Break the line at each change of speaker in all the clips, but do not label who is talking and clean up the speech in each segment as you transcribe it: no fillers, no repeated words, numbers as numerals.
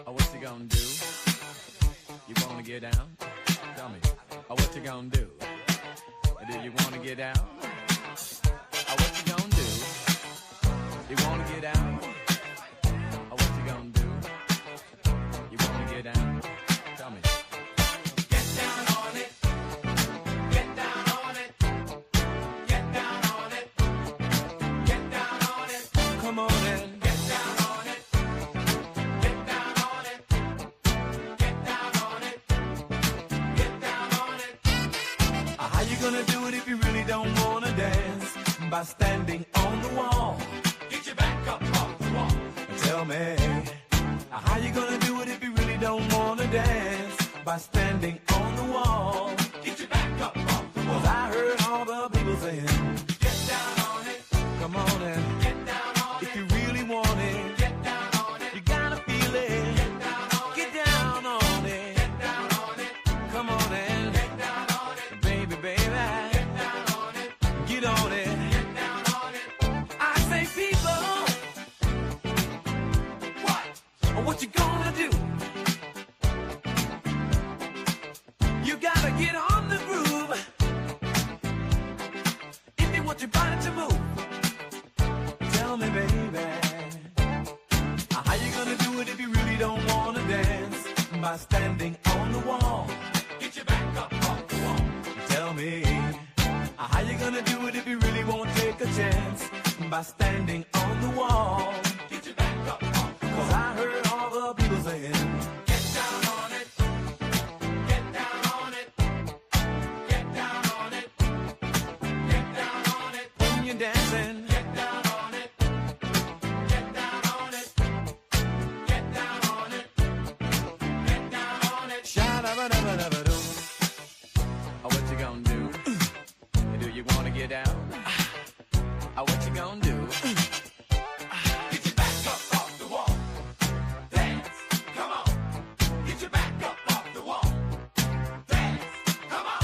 Oh, what you gonna do? You wanna get down? Tell me. Oh, what you gonna do? Do you wanna get down? Oh, what you gonna do? You wanna get down? Oh, what you gonna do? You wanna get down? Tell me. Get down on it. Get down on it. Get down on it. Get down on it. Come on in. Get down on it. Get down on it. Get down on it. Get down on it. How you gonna do it if you really don't wanna dance? By standing on the wall. Get your back up off the wall. Tell me, how you gonna do it if you really don't wanna dance? By standing on the wall. Get your back up off the wall. 'Cause I heard all the people saying, get down on it. Come on and get down on it. If you really want it, get down on it. You gotta feel it. Get down on it. Get down on it. Get down on it. Come on and get down on it. Baby, baby. Get down on it. Get on it. What you gonna do? You gotta get on the groove if you want your body to move. Tell me, baby, how you gonna do it if you really don't wanna dance? By standing on the wall. Get your back up off the wall. Tell me, how you gonna do it if you really won't take a chance? By standing on the wall. Get your back up off the wall. 'Cause I heard all the people saying, get down on it. Get down on it. Get down on it. Get down on it. When you're dancing, get down on it. Get down on it. Get down on it. Get down on it. Sha-da-ba-da-ba-da-ba-doo. Oh, what you gonna do? Do you wanna get down? Oh, what you gonna do? Get your back up off the wall. Dance, come on. Get your back up off the wall. Dance, come on.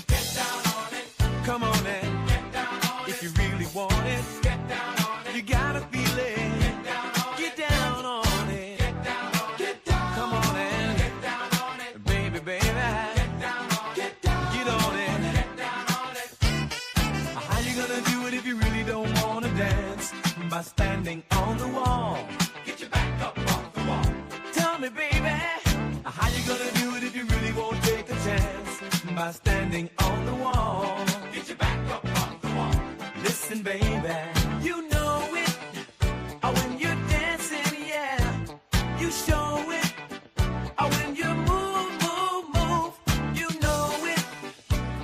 Get down on it. Come on in. Get down on it. If you really want it, get down on it. You gotta feel it. Get down on it. Get down on it. Get down on it. Get down. Come on in. Get down on it. Baby, baby. Get down on it. Get down. Get on it. Get down on it. How you gonna do it if you really don't wanna dance? By standing on the wall. Get your back up off the wall. Tell me, baby, how you gonna do it if you really won't take a chance? By standing on the wall. Get your back up off the wall. Listen, baby, you know it. Oh, when you're dancing, yeah, you show it. Oh, when you move, move, move, you know it.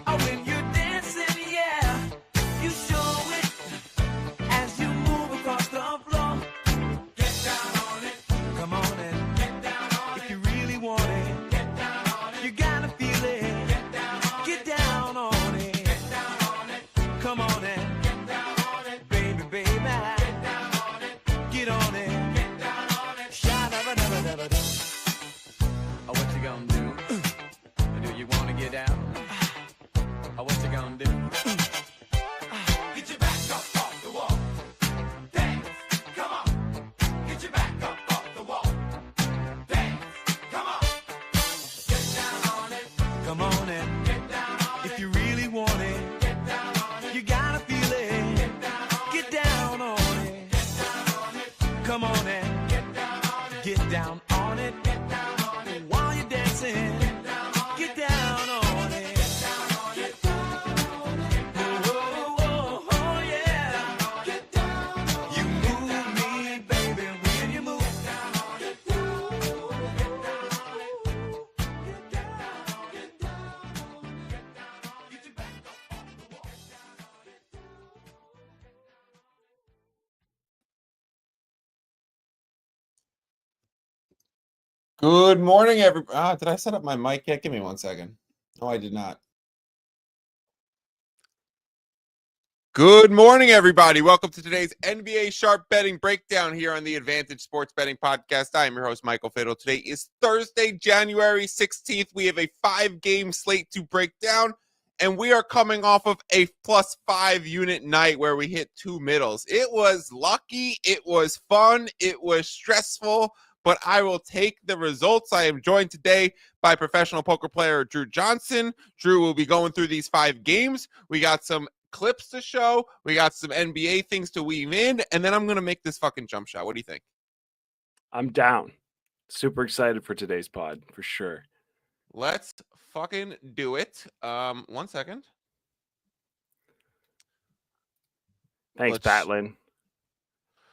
Oh, when you're dancing, yeah, you show it. As you move across the floor, get down on it. Come on and get down on it. If you really want it, get down on it. You gotta feel it. Get down on it. Get down on it. Get down on it. Come on and get down on it. Baby, baby. Get down on it. Get on it. Get down on it. Sha-da-ba-da-ba-da-ba-doo. Oh, what you gonna do? Do you wanna get down? Oh, what you gonna do? Get your back up off the wall. Dance, come on. Get your back up off the wall. Dance, come on. Get down on it. Come on and get down on it. If you really want it, get down on it. You gotta feel it. Get down on it. Get down on it. Get down on it. Come on and get down on it. Get down on it. Get down on it. While you're dancing, get down on it. Get down on it. Get down on it. Get down on it. Oh, oh, oh, yeah. Get down on it. You move me, baby, when you move. Get down on it. Get down on it. Get down on it. Get down on it. Get down on it. Get down on it. Get your back up off the wall. Get down on it.
Good morning, everybody. Did I set up my mic yet? Give me 1 second. No, I did not. Good morning, everybody. Welcome to today's NBA Sharp Betting Breakdown here on the Advantage Sports Betting Podcast. I am your host, Michael Fiddle. Today is Thursday, January 16th. We have a 5-game slate to break down. And we are coming off of a +5 unit night where we hit 2 middles. It was lucky. It was fun. It was stressful, but I will take the results. I am joined today by professional poker player Drew Johnson. Drew will be going through these 5 games. We got some clips to show. We got some NBA things to weave in, and then I'm going to make this fucking jump shot. What do you think?
I'm down. Super excited for today's pod, for sure.
Let's fucking do it. 1 second.
Thanks, Batlin.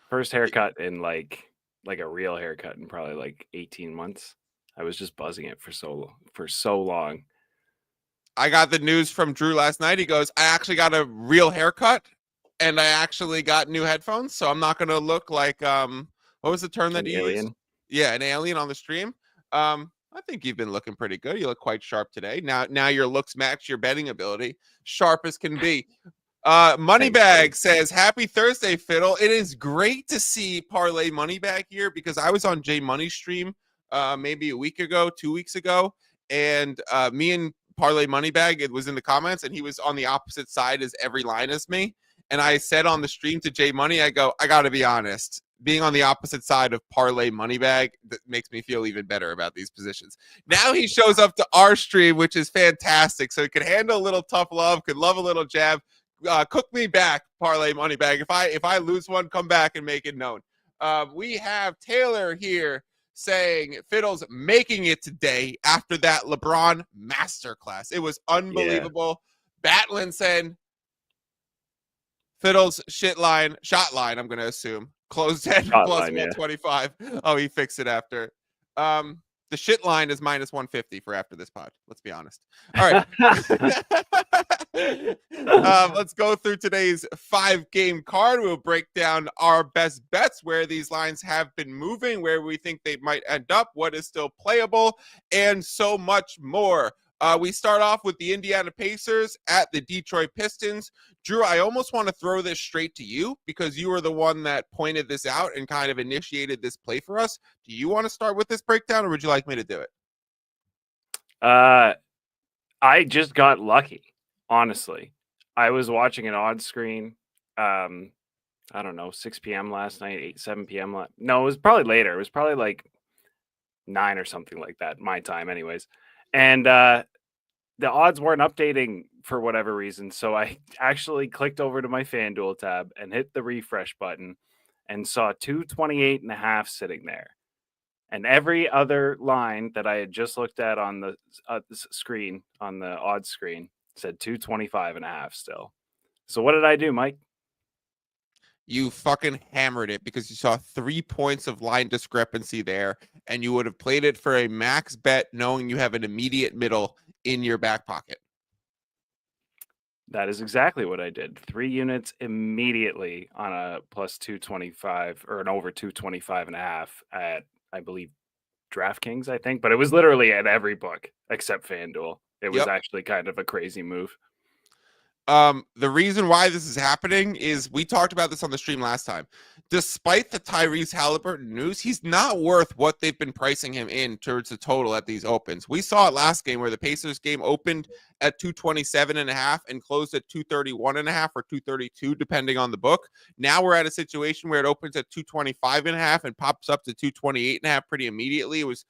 First haircut in like a real haircut in probably like 18 months. I was just buzzing it for so long.
I got the news from Drew last night. He goes, I actually got a real haircut and I actually got new headphones, so I'm not going to look like what was the term that you used? Yeah, an alien on the stream. I think you've been looking pretty good. You look quite sharp today. Now your looks match your betting ability. Sharp as can be. Moneybag says, happy Thursday, Fiddle. It is great to see Parlay Moneybag here because I was on Jay Money's stream maybe a week ago, 2 weeks ago, and me and Parlay Moneybag, it was in the comments, and he was on the opposite side as every line as me. And I said on the stream to Jay Money, I go, I got to be honest. Being on the opposite side of Parlay Moneybag, that makes me feel even better about these positions. Now he shows up to our stream, which is fantastic. So he could handle a little tough love, could love a little jab. Cook me back, Parlay Moneybag. If I lose one, come back and make it known. We have Taylor here saying Fiddle's making it today after that LeBron masterclass. It was unbelievable. Yeah. Batlin said Fiddle's shot line, I'm going to assume. Closed end plus 125. Yeah. Oh, he fixed it after. The shit line is minus 150 for after this pod. Let's be honest. All right. Let's go through today's 5-game card. We'll break down our best bets, where these lines have been moving, where we think they might end up, what is still playable, and so much more. We start off with the Indiana Pacers at the Detroit Pistons. Drew, I almost want to throw this straight to you because you were the one that pointed this out and kind of initiated this play for us. Do you want to start with this breakdown, or would you like me to do it?
I just got lucky, honestly. I was watching an odd screen, I don't know, 6 p.m. last night, 7 p.m. No, it was probably later. It was probably like 9 or something like that, my time anyways. And the odds weren't updating for whatever reason. So I actually clicked over to my FanDuel tab and hit the refresh button and saw 228.5 sitting there. And every other line that I had just looked at on the screen, on the odds screen, said 225.5 still. So what did I do, Mike?
You fucking hammered it because you saw 3 points of line discrepancy there, and you would have played it for a max bet knowing you have an immediate middle in your back pocket.
That is exactly what I did. 3 units immediately on a plus 225 or an over 225.5 at, I believe, DraftKings, I think. But it was literally at every book except FanDuel. It was actually kind of a crazy move.
The reason why this is happening is we talked about this on the stream last time. Despite the Tyrese Halliburton news, he's not worth what they've been pricing him in towards the total at these opens. We saw it last game where the Pacers game opened at 227.5 and closed at 231.5 or 232, depending on the book. Now we're at a situation where it opens at 225.5 and pops up to 228.5 pretty immediately. It was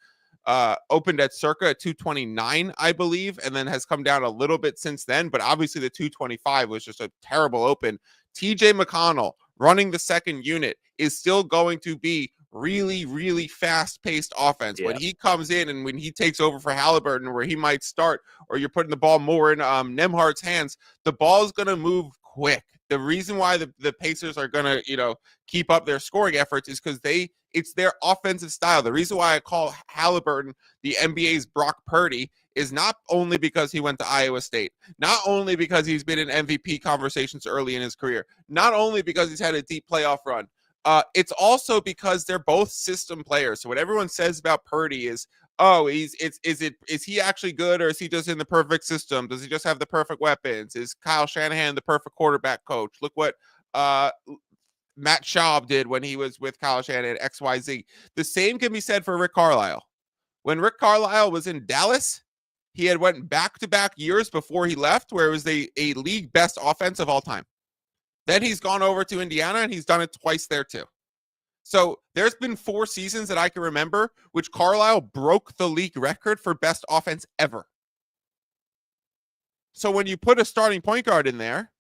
opened at circa at 229, I believe, and then has come down a little bit since then. But obviously the 225 was just a terrible open. TJ McConnell running the second unit is still going to be really, really fast-paced offense. Yeah. When he comes in and when he takes over for Halliburton, where he might start, or you're putting the ball more in Nembhard's hands, the ball is going to move quick. The reason why the Pacers are going to, keep up their scoring efforts is because it's their offensive style. The reason why I call Halliburton the NBA's Brock Purdy is not only because he went to Iowa State, not only because he's been in MVP conversations early in his career, not only because he's had a deep playoff run. It's also because they're both system players. So what everyone says about Purdy is, is he actually good, or is he just in the perfect system? Does he just have the perfect weapons? Is Kyle Shanahan the perfect quarterback coach? Look what Matt Schaub did when he was with Kyle Shanahan at XYZ. The same can be said for Rick Carlisle. When Rick Carlisle was in Dallas, He had went back-to-back years before he left where it was a league best offense of all time. Then he's gone over to Indiana, and he's done it twice there too. So there's been 4 seasons that I can remember which Carlisle broke the league record for best offense ever. So when you put a starting point guard in there,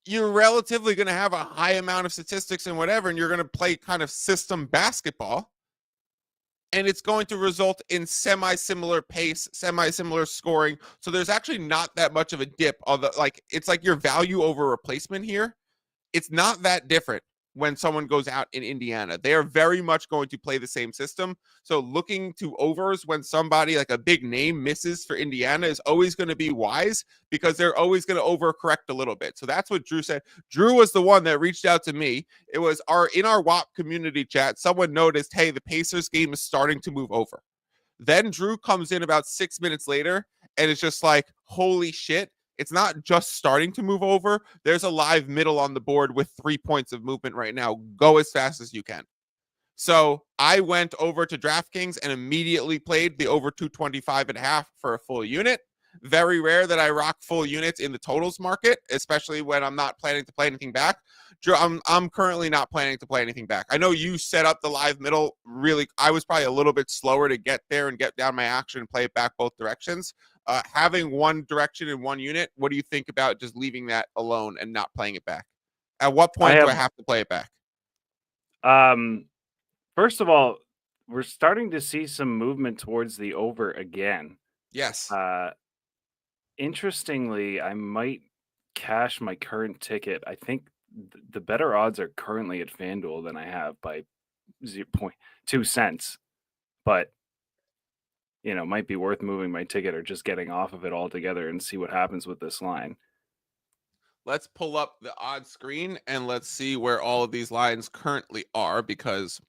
you're relatively going to have a high amount of statistics and whatever, and you're going to play kind of system basketball. And it's going to result in semi-similar pace, semi-similar scoring. So there's actually not that much of a dip. Although, it's like your value over replacement here. It's not that different when someone goes out in Indiana. They are very much going to play the same system. So looking to overs when somebody like a big name misses for Indiana is always going to be wise because they're always going to overcorrect a little bit. So that's what Drew said. Drew was the one that reached out to me. It was in our WAP community chat, someone noticed, hey, the Pacers game is starting to move over. Then Drew comes in about 6 minutes later and it's just like, holy shit. It's not just starting to move over. There's a live middle on the board with 3 points of movement right now. Go as fast as you can. So I went over to DraftKings and immediately played the over 225.5 for a full unit. Very rare that I rock full units in the totals market, especially when I'm not planning to play anything back. Drew, I'm currently not planning to play anything back. I know you set up the live middle really. I was probably a little bit slower to get there and get down my action and play it back both directions. Having one direction in one unit, what do you think about just leaving that alone and not playing it back? At what point do I have to play it back?
First of all, we're starting to see some movement towards the over again.
Yes.
Interestingly, I might cash my current ticket. I think the better odds are currently at FanDuel than I have by 0.2 cents. But might be worth moving my ticket or just getting off of it altogether and see what happens with this line.
Let's pull up the odd screen and let's see where all of these lines currently are, because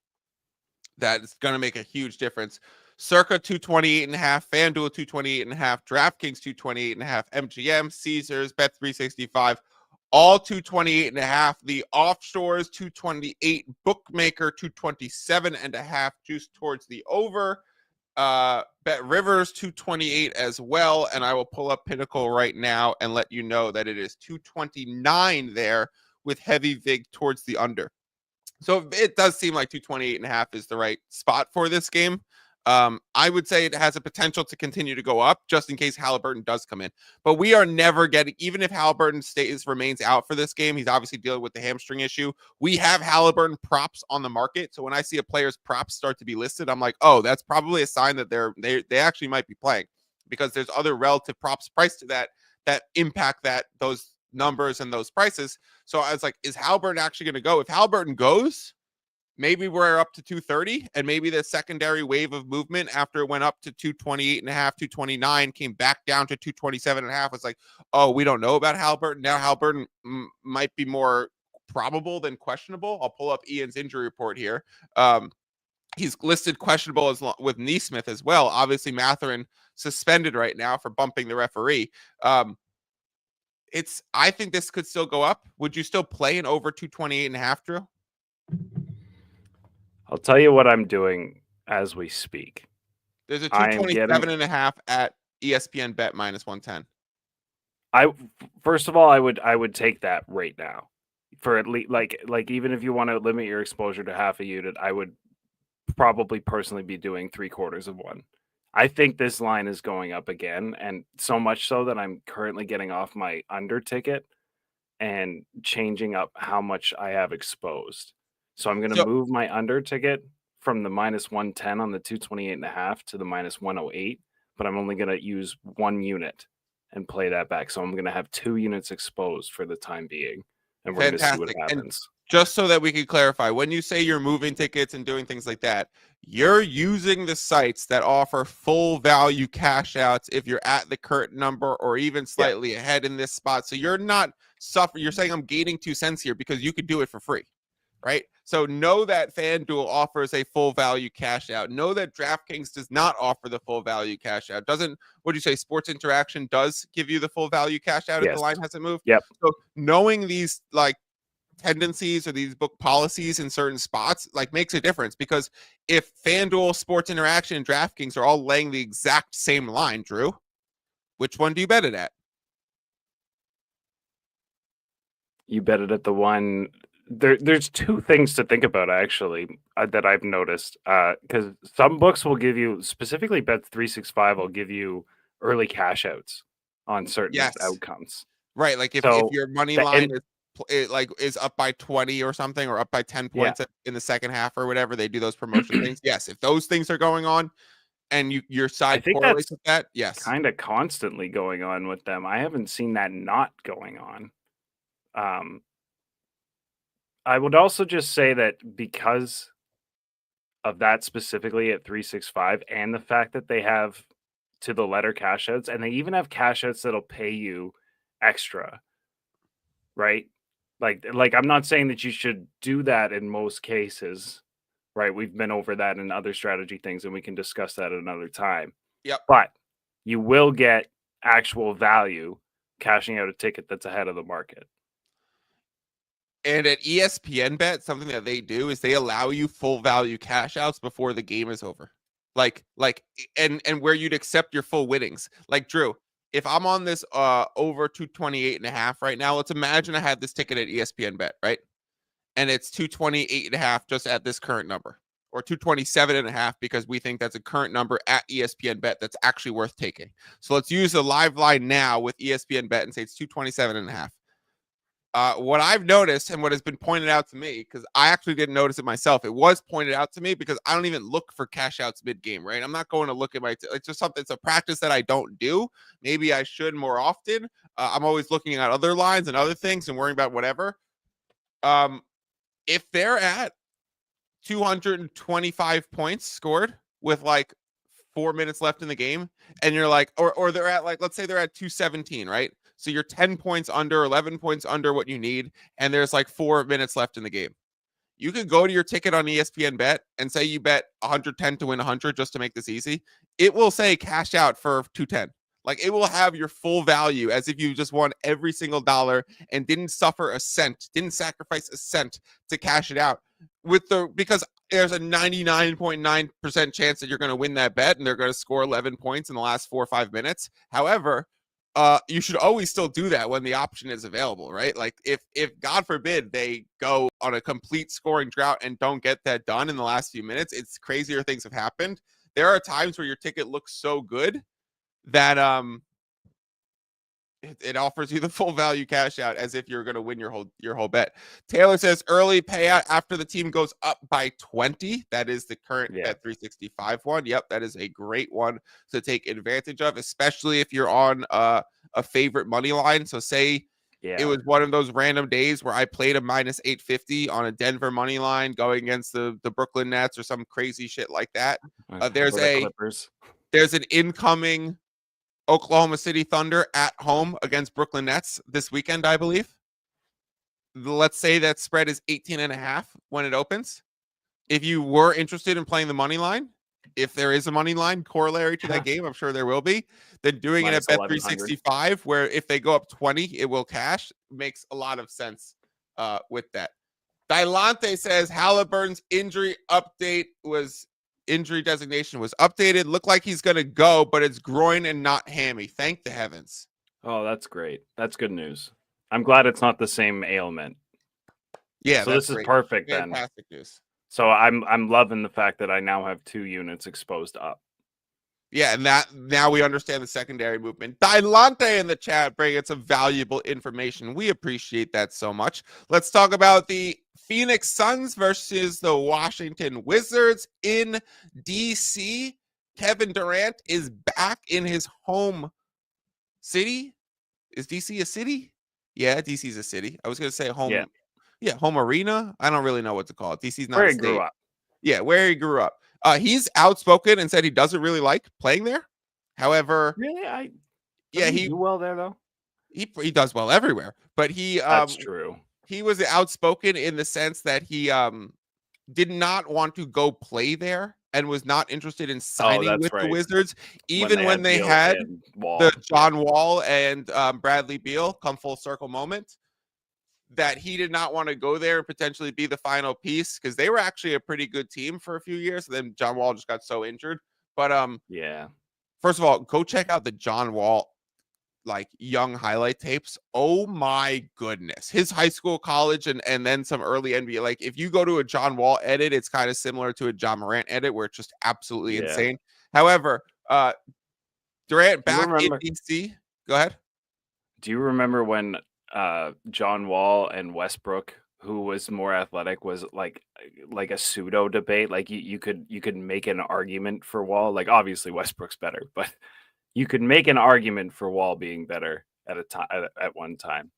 that's going to make a huge difference. Circa 228.5, FanDuel 228.5, DraftKings 228.5, MGM, Caesars, Bet365, all 228.5. The offshores 228, bookmaker 227.5, juice towards the over. Bet Rivers 228 as well, and I will pull up Pinnacle right now and let you know that it is 229 there with heavy vig towards the under. So it does seem like 228.5 is the right spot for this game. I would say it has a potential to continue to go up just in case Halliburton does come in. But we are never getting, even if Halliburton remains out for this game, he's obviously dealing with the hamstring issue. We have Halliburton props on the market. So when I see a player's props start to be listed, I'm like, oh, that's probably a sign that they actually might be playing, because there's other relative props priced to that impact those numbers and those prices. So I was like, is Halliburton actually going to go? If Halliburton goes, maybe we're up to 230, and maybe the secondary wave of movement after it went up to 228.5, 229, came back down to 227.5. It's like, oh, we don't know about Halliburton. Now Halliburton might be more probable than questionable. I'll pull up Ian's injury report here. He's listed questionable with Neesmith as well. Obviously, Mathurin suspended right now for bumping the referee. I think this could still go up. Would you still play an over 228.5, Drew?
I'll tell you what I'm doing as we speak.
There's a 227.5 at ESPN bet -110.
First of all, I would take that right now. For at least like even if you want to limit your exposure to half a unit, I would probably personally be doing 3/4 of one. I think this line is going up again, and so much so that I'm currently getting off my under ticket and changing up how much I have exposed. So I'm going to move my under ticket from the -110 on the 228.5 to the -108, but I'm only going to use one unit and play that back. So I'm going to have 2 units exposed for the time being, and we're going to see what happens.
And just so that we can clarify, when you say you're moving tickets and doing things like that, you're using the sites that offer full value cash outs if you're at the current number or even slightly ahead in this spot. So you're not suffering. You're saying I'm gaining 2 cents here because you could do it for free, right? So know that FanDuel offers a full value cash out. Know that DraftKings does not offer the full value cash out. What do you say? Sports Interaction does give you the full value cash out if the line hasn't moved.
Yep.
So knowing these tendencies or these book policies in certain spots makes a difference, because if FanDuel, Sports Interaction, and DraftKings are all laying the exact same line, Drew, Which one do you bet it at?
You bet it at the one. There's two things to think about actually that I've noticed. Because some books will give you, specifically Bet365 will give you early cash outs on certain
Yes.
outcomes.
Right, like if
So
your money
the-
line
and-
is up by 20 or something, or up by 10 points in the second half or whatever, they do those promotion things. Yes, if those things are going on and your
I
side
think
correlates
that's
with that, yes.
kind of constantly going on with them. I haven't seen that not going on. I would also just say that because of that specifically at 365 and the fact that they have to the letter cash outs, and they even have cash outs that'll pay you extra, right? Like I'm not saying that you should do that in most cases, right? We've been over that in other strategy things, and we can discuss that at another time.
Yep.
But you will get actual value cashing out a ticket that's ahead of the market.
And at ESPN Bet, something that they do is they allow you full value cash outs before the game is over. And where you'd accept your full winnings. Like, Drew, if I'm on this over 228.5 right now, let's imagine I had this ticket at ESPN Bet, right? And it's 228.5 just at this current number, or 227.5 because we think that's a current number at ESPN Bet that's actually worth taking. So let's use a live line now with ESPN Bet and say it's 227.5. What I've noticed and what has been pointed out to me, because I actually didn't notice it myself, it was pointed out to me because I don't even look for cash outs mid game, right? I'm not going to look at it's just something, it's a practice that I don't do. Maybe I should more often. I'm always looking at other lines and other things and worrying about whatever. If they're at 225 points scored with like 4 minutes left in the game, and you're like, or they're at like, let's say they're at 217, right? So you're 10 points under, 11 points under what you need, and there's like 4 minutes left in the game. You could go to your ticket on ESPN Bet and say you bet 110 to win 100 just to make this easy. It will say cash out for 210. Like, it will have your full value as if you just won every single dollar and didn't suffer a cent, didn't sacrifice a cent to cash it out. Because there's a 99.9% chance that you're going to win that bet and they're going to score 11 points in the last 4 or 5 minutes. However, you should always still do that when the option is available, right? Like, if God forbid they go on a complete scoring drought and don't get that done in the last few minutes, it's crazier things have happened. There are times where your ticket looks so good that it offers you the full value cash out as if you're going to win your whole bet. Taylor says early payout after the team goes up by 20. That is the current Bet 365 one. Yep, that is a great one to take advantage of, especially if you're on a favorite money line. So say it was one of those random days where I played a minus 850 on a Denver money line going against the Brooklyn Nets or some crazy shit like that. There's an incoming Oklahoma City Thunder at home against Brooklyn Nets this weekend, I believe. Let's say that spread is 18.5 when it opens. If you were interested in playing the money line, if there is a money line corollary to that game, I'm sure there will be, then doing it at Bet 365, where if they go up 20, it will cash, makes a lot of sense with that. Dilante says Halliburton's injury designation was updated. Looked like he's going to go, but it's groin and not hammy. Thank the heavens.
Oh, that's great. That's good news. I'm glad it's not the same ailment.
Yeah,
so this is perfect.
Fantastic news.
So I'm loving the fact that I now have 2 units exposed up.
Yeah, and that now we understand the secondary movement. Dilante in the chat bringing some valuable information. We appreciate that so much. Let's talk about the Phoenix Suns versus the Washington Wizards in DC. Kevin Durant is back in his home city. Is DC a city? Yeah, DC is a city. I was going to say home. Yeah, home arena. I don't really know what to call it. DC's not
where
a
he
state.
grew up.
Yeah, where he grew up. He's outspoken and said he doesn't really like playing there. However,
really,
he
do well there though.
He does well everywhere, but
that's true.
He was outspoken in the sense that he did not want to go play there and was not interested in signing with the Wizards, even when they had the John Wall and Bradley Beal come full circle moment. That he did not want to go there and potentially be the final piece because they were actually a pretty good team for a few years. And then John Wall just got so injured. But first of all, go check out the John Wall like young highlight tapes. Oh my goodness. His high school, college, and then some early NBA. Like if you go to a John Wall edit, it's kind of similar to a John Morant edit where it's just absolutely
Yeah.
insane. However, Durant
Do you
back in
remember?
DC. Go ahead.
Do you remember when John Wall and Westbrook, who was more athletic, was like a pseudo debate? Like you could make an argument for Wall. Like obviously Westbrook's better, but you could make an argument for Wall being better at a time at one time.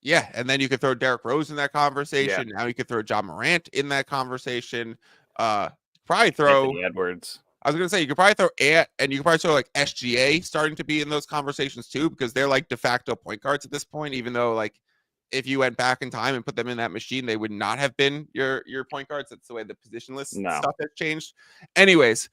Yeah, and then you could throw Derrick Rose in that
Yeah,
conversation. Now you could throw John Morant in that conversation. Probably throw.
Anthony Edwards.
I was gonna say you could probably throw Ant, and you could probably throw like SGA starting to be in those conversations too, because they're like de facto point guards at this point. Even though like if you went back in time and put them in that machine, they would not have been your point guards. That's the way the position list
No.
stuff has changed. Anyways,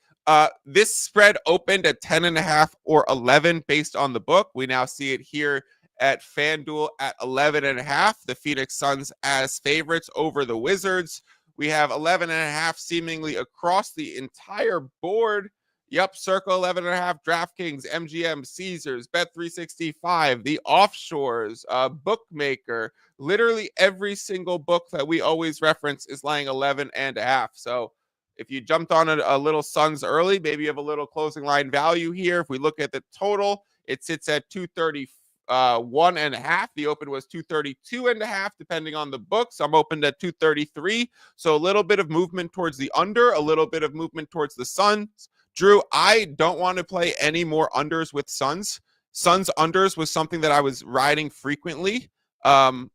this spread opened at 10.5 or 11 based on the book. We now see it here at FanDuel at 11.5. The Phoenix Suns as favorites over the Wizards. We have 11.5 seemingly across the entire board. Yep, circle 11.5, DraftKings, MGM, Caesars, Bet365, the offshores, Bookmaker. Literally every single book that we always reference is laying 11.5. So if you jumped on a little Suns early, maybe you have a little closing line value here. If we look at the total, it sits at 231.5. The open was 232.5, depending on the books. I'm opened at 233. So a little bit of movement towards the under, a little bit of movement towards the Suns. Drew, I don't want to play any more unders with Suns. Suns unders was something that I was riding frequently the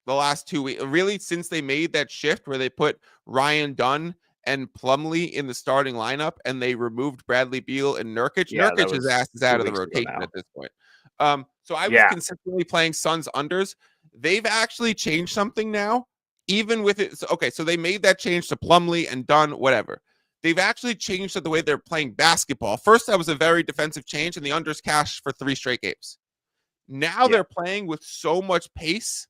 last 2 weeks. Really, since they made that shift where they put Ryan Dunn and Plumlee in the starting lineup and they removed Bradley Beal and Nurkic.
Yeah, that
Nurkic's
was
ass is
2
out of the
weeks ago
rotation
now.
at this point. So I was
Yeah.
consistently playing Suns unders. They've actually changed something now, even with it. So they made that change to Plumlee and Dunn, whatever. They've actually changed the way they're playing basketball. First, that was a very defensive change, and the unders cashed for 3 straight games. Now
Yeah.
they're playing with so much pace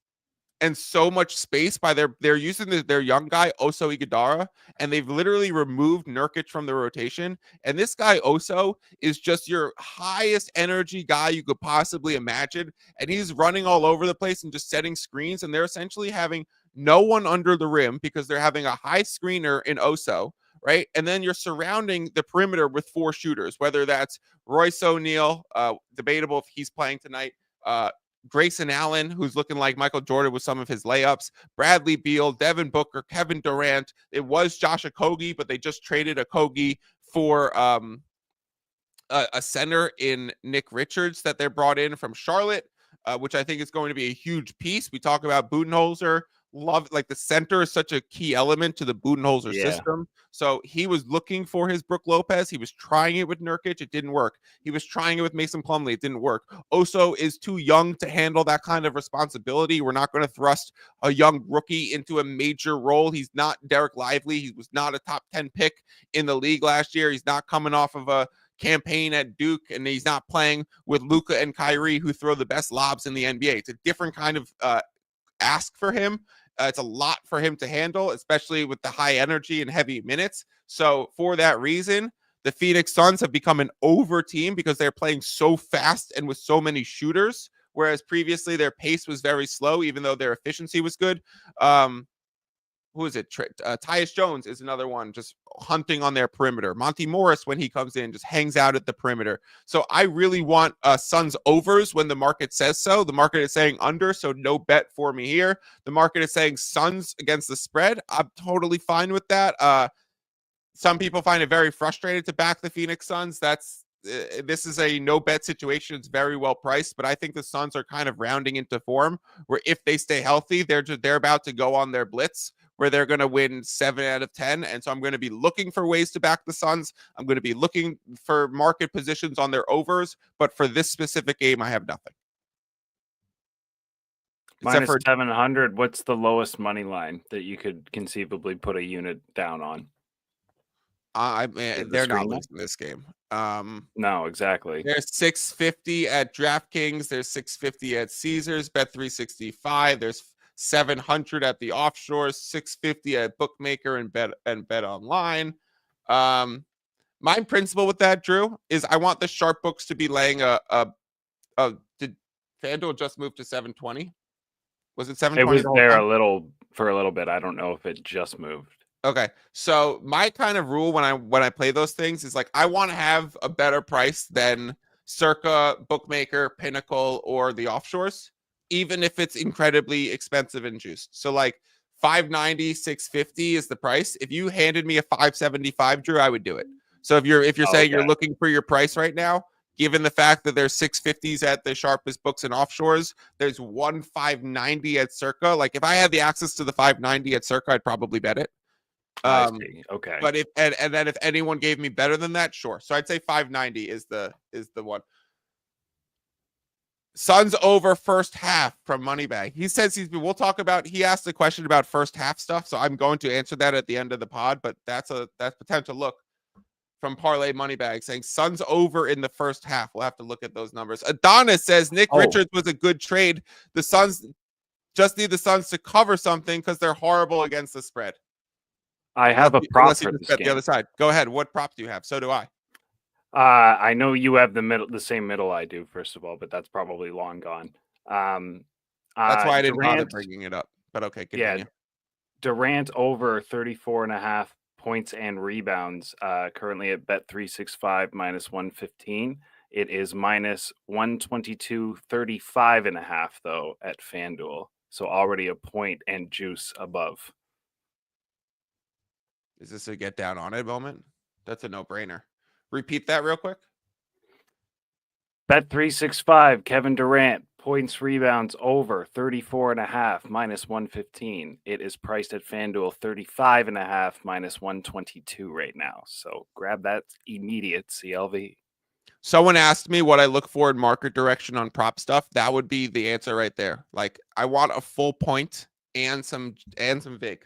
and so much space by they're using their young guy Oso Iguodala, and they've literally removed Nurkic from the rotation. And this guy Oso is just your highest energy guy you could possibly imagine, and he's running all over the place and just setting screens. And they're essentially having no one under the rim because they're having a high screener in Oso, right? And then you're surrounding the perimeter with 4 shooters, whether that's Royce O'Neal, debatable if he's playing tonight. Grayson Allen, who's looking like Michael Jordan with some of his layups, Bradley Beal, Devin Booker, Kevin Durant. It was Josh Okogie, but they just traded Okogie for a center in Nick Richards that they brought in from Charlotte, which I think is going to be a huge piece. We talk about Budenholzer. Love, like the center is such a key element to the Budenholzer system. So he was looking for his Brook Lopez. He was trying it with Nurkic. It didn't work. He was trying it with Mason Plumlee. It didn't work. Oso is too young to handle that kind of responsibility. We're not going to thrust a young rookie into a major role. He's not Derek Lively. He was not a top 10 pick in the league last year. He's not coming off of a campaign at Duke, and he's not playing with Luka and Kyrie, who throw the best lobs in the NBA. It's a different kind of ask for him. It's a lot for him to handle, especially with the high energy and heavy minutes. So for that reason, the Phoenix Suns have become an over team because they're playing so fast and with so many shooters, whereas previously their pace was very slow, even though their efficiency was good. Who is it? Tyus Jones is another one, just hunting on their perimeter. Monty Morris, when he comes in, just hangs out at the perimeter. So I really want Suns overs when the market says so. The market is saying under, so no bet for me here. The market is saying Suns against the spread. I'm totally fine with that. Some people find it very frustrating to back the Phoenix Suns. This is a no bet situation. It's very well priced, but I think the Suns are kind of rounding into form where if they stay healthy, they're about to go on their blitz where they're going to win 7 out of 10. And so I'm going to be looking for ways to back the Suns. I'm going to be looking for market positions on their overs, but for this specific game, I have nothing.
Minus 700, what's the lowest money line that you could conceivably put a unit down on?
They're not losing this game.
No, exactly.
There's 650 at DraftKings. There's 650 at Caesars, Bet365. There's 700 at the offshores, 650 at Bookmaker and Bet Online. My principle with that, Drew, is I want the sharp books to be laying a Oh, did FanDuel just move to 720? Was it
It
720?
was
the whole
there
time?
for a little bit. I don't know if it just moved.
Okay. So my kind of rule when I play those things is like I want to have a better price than Circa, Bookmaker, Pinnacle, or the offshores, even if it's incredibly expensive and juiced. So like 590, 650 is the price. If you handed me a 575, Drew, I would do it. So if you're
Oh,
saying you're
okay.
looking for your price right now, given the fact that there's 650s at the sharpest books and offshores, there's one 590 at Circa. Like if I had the access to the 590 at Circa, I'd probably bet it.
I see. Okay.
But if and then if anyone gave me better than that, sure. So I'd say 590 is the one. Suns over first half from Moneybag. He says we'll talk about, he asked a question about first half stuff, so I'm going to answer that at the end of the pod, but that's potential look from Parlay Moneybag saying Suns over in the first half. We'll have to look at those numbers. Adonis says Nick Richards was a good trade. The Suns just need the Suns to cover something because they're horrible against the spread.
I have a prop for this
bet
game.
the other side. Go ahead. What prop do you have? So do I.
I know you have the same middle I do, first of all, but that's probably long gone.
That's why I didn't bother bringing it up. But okay, continue.
Yeah, Durant over 34.5 points and rebounds. Currently at Bet365 minus 115. It is minus 122.35.5 though at FanDuel. So already a point and juice above.
Is this a get down on it moment? That's a no-brainer. Repeat that real quick.
Bet365, Kevin Durant, points, rebounds over 34.5 minus 115. It is priced at FanDuel 35.5 minus 122 right now. So grab that immediate CLV.
Someone asked me what I look for in market direction on prop stuff. That would be the answer right there. Like I want a full point and some vig.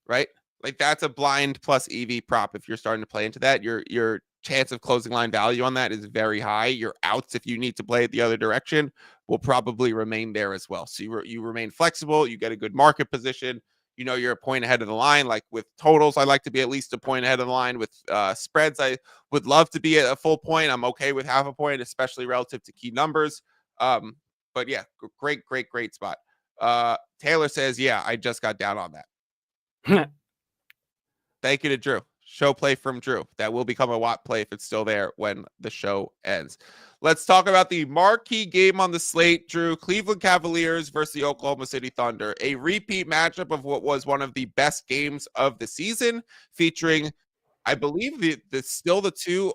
Right? Like that's a blind plus EV prop. If you're starting to play into that, your chance of closing line value on that is very high. Your outs, if you need to play it the other direction, will probably remain there as well. So you remain flexible. You get a good market position. You know you're a point ahead of the line. Like with totals, I like to be at least a point ahead of the line. With spreads, I would love to be at a full point. I'm okay with half a point, especially relative to key numbers. But yeah, great spot. Taylor says, yeah, I just got down on that. Thank you to Drew. Show play from Drew. That will become a Watt play if it's still there when the show ends. Let's talk about the marquee game on the slate, Drew. Cleveland Cavaliers versus the Oklahoma City Thunder. A repeat matchup of what was one of the best games of the season, featuring, I believe, the two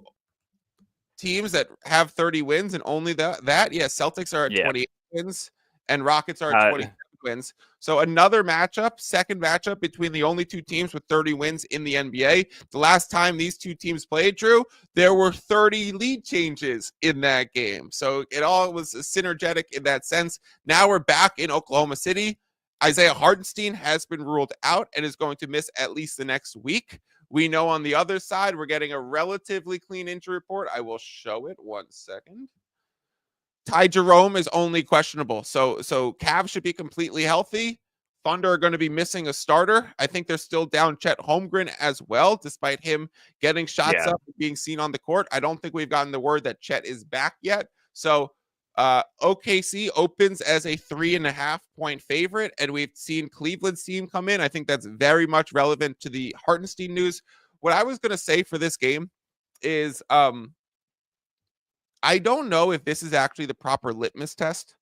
teams that have 30 wins and only that. Yeah, Celtics are at 28 wins and Rockets are at 27 wins. So another matchup, second matchup between the only two teams with 30 wins in the NBA. The last time these two teams played, Drew, there were 30 lead changes in that game. So it all was synergetic in that sense. Now we're back in Oklahoma City. Isaiah Hartenstein has been ruled out and is going to miss at least the next week. We know on the other side, we're getting a relatively clean injury report. I will show it 1 second. Ty Jerome is only questionable. So Cavs should be completely healthy. Thunder are going to be missing a starter. I think they're still down Chet Holmgren as well, despite him getting shots up and being seen on the court. I don't think we've gotten the word that Chet is back yet. So OKC opens as a 3.5 point favorite, and we've seen Cleveland's team come in. I think that's very much relevant to the Hartenstein news. What I was going to say for this game is I don't know if this is actually the proper litmus test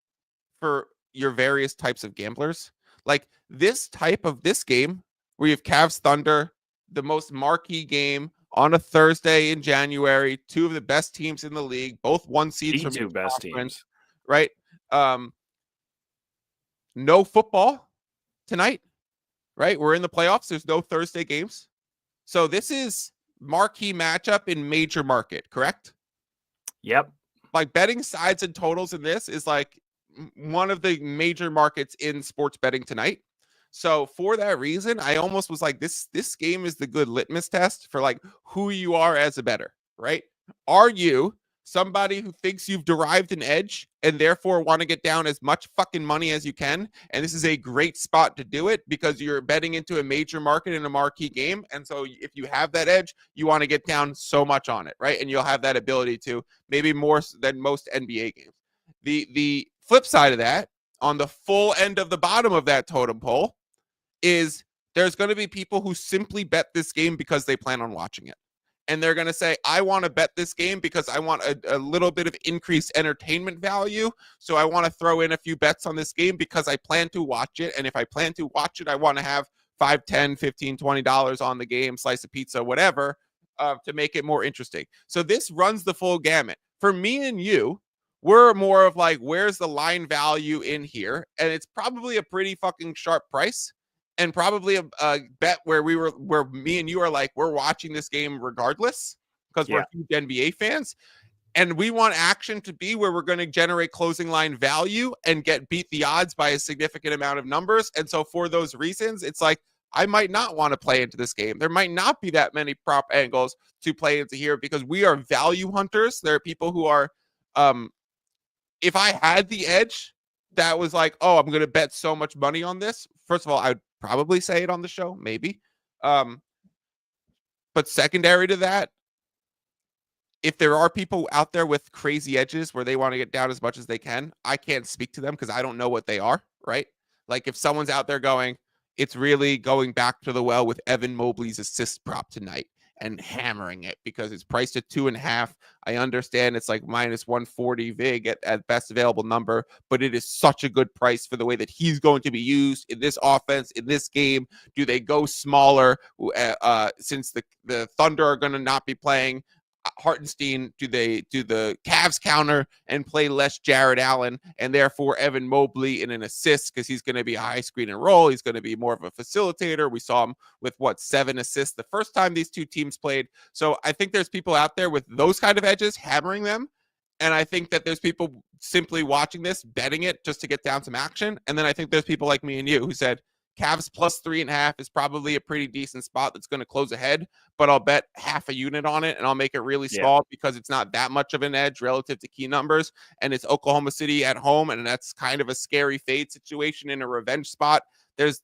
for your various types of gamblers. Like this game where you have Cavs Thunder, the most marquee game on a Thursday in January, two of the best teams in the league, both one seeds from
two best teams,
right? No football tonight, right? We're in the playoffs. There's no Thursday games. So this is marquee matchup in major market, correct?
Yep.
Like betting sides and totals in this is like one of the major markets in sports betting tonight. So for that reason, I almost was like, this game is the good litmus test for like who you are as a bettor, right? Are you somebody who thinks you've derived an edge and therefore want to get down as much fucking money as you can. And this is a great spot to do it because you're betting into a major market in a marquee game. And so if you have that edge, you want to get down so much on it, right? And you'll have that ability to, maybe more than most NBA games. The flip side of that, on the full end of the bottom of that totem pole, is there's going to be people who simply bet this game because they plan on watching it. And they're going to say, I want to bet this game because I want a little bit of increased entertainment value. So I want to throw in a few bets on this game because I plan to watch it. And if I plan to watch it, I want to have $5, $10, $15, $20 on the game, slice of pizza, whatever, to make it more interesting. So this runs the full gamut. For me and you, we're more of like, where's the line value in here? And it's probably a pretty fucking sharp price. And probably a bet where me and you are like, we're watching this game regardless because we're huge NBA fans. And we want action to be where we're going to generate closing line value and beat the odds by a significant amount of numbers. And so for those reasons, it's like, I might not want to play into this game. There might not be that many prop angles to play into here because we are value hunters. There are people who are, if I had the edge that was like, oh, I'm going to bet so much money on this. First of all, I'd probably say it on the show, maybe. But secondary to that, if there are people out there with crazy edges where they want to get down as much as they can, I can't speak to them because I don't know what they are, right? Like if someone's out there going, it's really going back to the well with Evan Mobley's assist prop tonight and hammering it because it's priced at 2.5. I understand it's like minus 140 VIG at best available number, but it is such a good price for the way that he's going to be used in this offense, in this game. Do they go smaller since the Thunder are going to not be playing Hartenstein? Do they do the Cavs counter and play less Jared Allen and therefore Evan Mobley in an assist because he's going to be a high screen and roll? He's going to be more of a facilitator. We saw him with 7 assists the first time these two teams played. So I think there's people out there with those kind of edges hammering them. And I think that there's people simply watching this, betting it just to get down some action. And then I think there's people like me and you who said, Cavs plus 3.5 is probably a pretty decent spot that's going to close ahead, but I'll bet half a unit on it and I'll make it really small because it's not that much of an edge relative to key numbers. And it's Oklahoma City at home. And that's kind of a scary fade situation in a revenge spot. There's